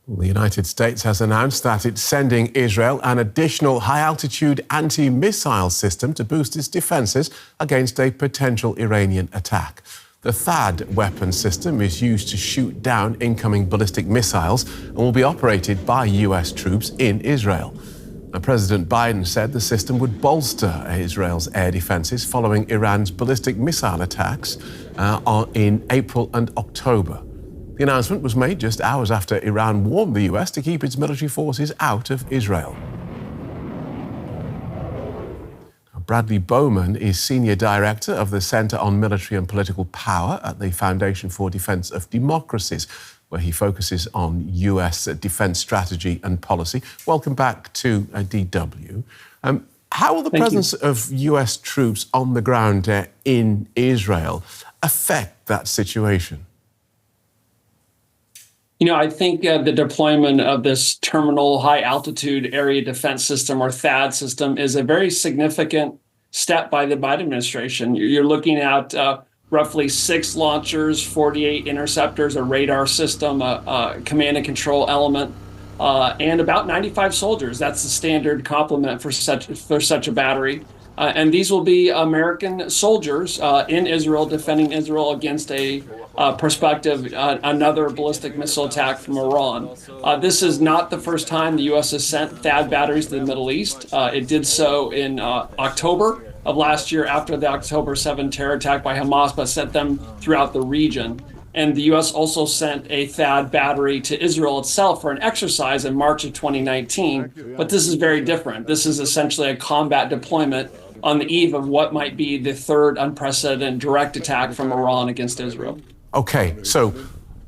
The United States has announced that it's sending Israel an additional high-altitude anti-missile system to boost its defences against a potential Iranian attack. The THAAD weapon system is used to shoot down incoming ballistic missiles and will be operated by US troops in Israel. Now, President Biden said the system would bolster Israel's air defences following Iran's ballistic missile attacks in April and October. The announcement was made just hours after Iran warned the US to keep its military forces out of Israel. Bradley Bowman is Senior Director of the Center on Military and Political Power at the Foundation for Defense of Democracies, where he focuses on US defense strategy and policy. Welcome back to DW. How will the presence of US troops on the ground in Israel affect that situation? You know, I think the deployment of this Terminal High Altitude Area Defense System, or THAAD system, is a very significant step by the Biden administration. You're looking at roughly 6 launchers, 48 interceptors, a radar system, a command and control element, and about 95 soldiers. That's the standard complement for such a battery. And these will be American soldiers in Israel, defending Israel against a prospective another ballistic missile attack from Iran. This is not the first time the U.S. has sent THAAD batteries to the Middle East. It did so in October of last year after the October 7 terror attack by Hamas, but sent them throughout the region. And the U.S. also sent a THAAD battery to Israel itself for an exercise in March of 2019. But this is very different. This is essentially a combat deployment on the eve of what might be the third unprecedented direct attack from Iran against Israel. Okay, so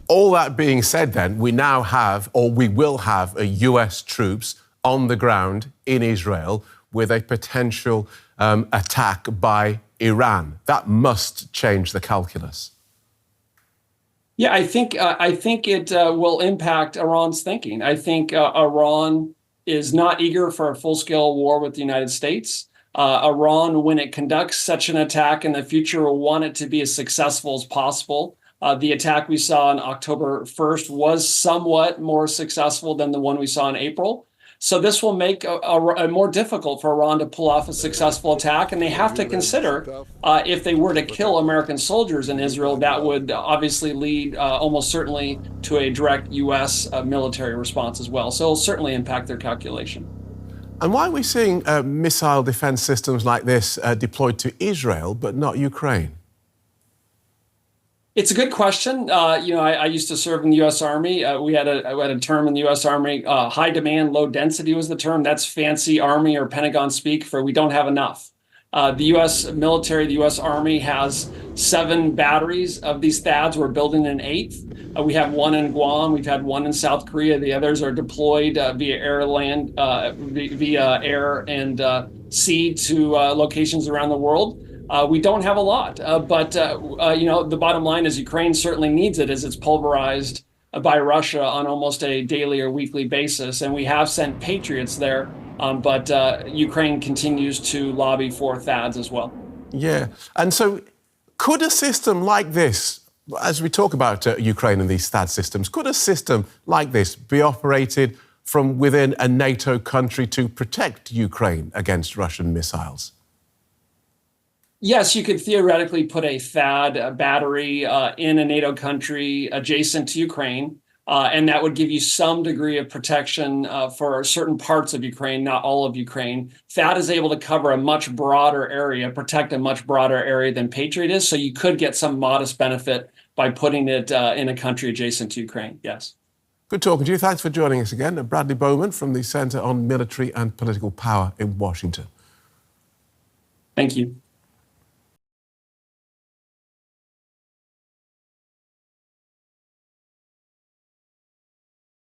all that being said then, we now have, or we will have, US troops on the ground in Israel with a potential attack by Iran. That must change the calculus. Yeah, I think it will impact Iran's thinking. I think Iran is not eager for a full-scale war with the United States. Iran, when it conducts such an attack in the future, will want it to be as successful as possible. The attack we saw on October 1st was somewhat more successful than the one we saw in April. So this will make it more difficult for Iran to pull off a successful attack. And they have to consider if they were to kill American soldiers in Israel, that would obviously lead almost certainly to a direct U.S. military response as well. So it'll certainly impact their calculation. And why are we seeing missile defense systems like this deployed to Israel, but not Ukraine? It's a good question. I used to serve in the U.S. Army. We had a term in the U.S. Army, high demand, low density was the term. That's fancy Army or Pentagon speak for we don't have enough. The U.S. military, the U.S. Army has 7 batteries of these THAADs. We're building an 8th. We have 1 in Guam. We've had 1 in South Korea. The others are deployed via air and sea to locations around the world. We don't have a lot, but the bottom line is Ukraine certainly needs it as it's pulverized by Russia on almost a daily or weekly basis. And we have sent Patriots there, but Ukraine continues to lobby for THAADs as well. Yeah. And so could a system like this, as we talk about Ukraine and these THAAD systems, could a system like this be operated from within a NATO country to protect Ukraine against Russian missiles? Yes, you could theoretically put a THAAD battery in a NATO country adjacent to Ukraine, and that would give you some degree of protection for certain parts of Ukraine, not all of Ukraine. THAAD is able to cover a much broader area, protect a much broader area than Patriot is, so you could get some modest benefit by putting it in a country adjacent to Ukraine, yes. Good talking to you. Thanks for joining us again. Bradley Bowman from the Center on Military and Political Power in Washington. Thank you.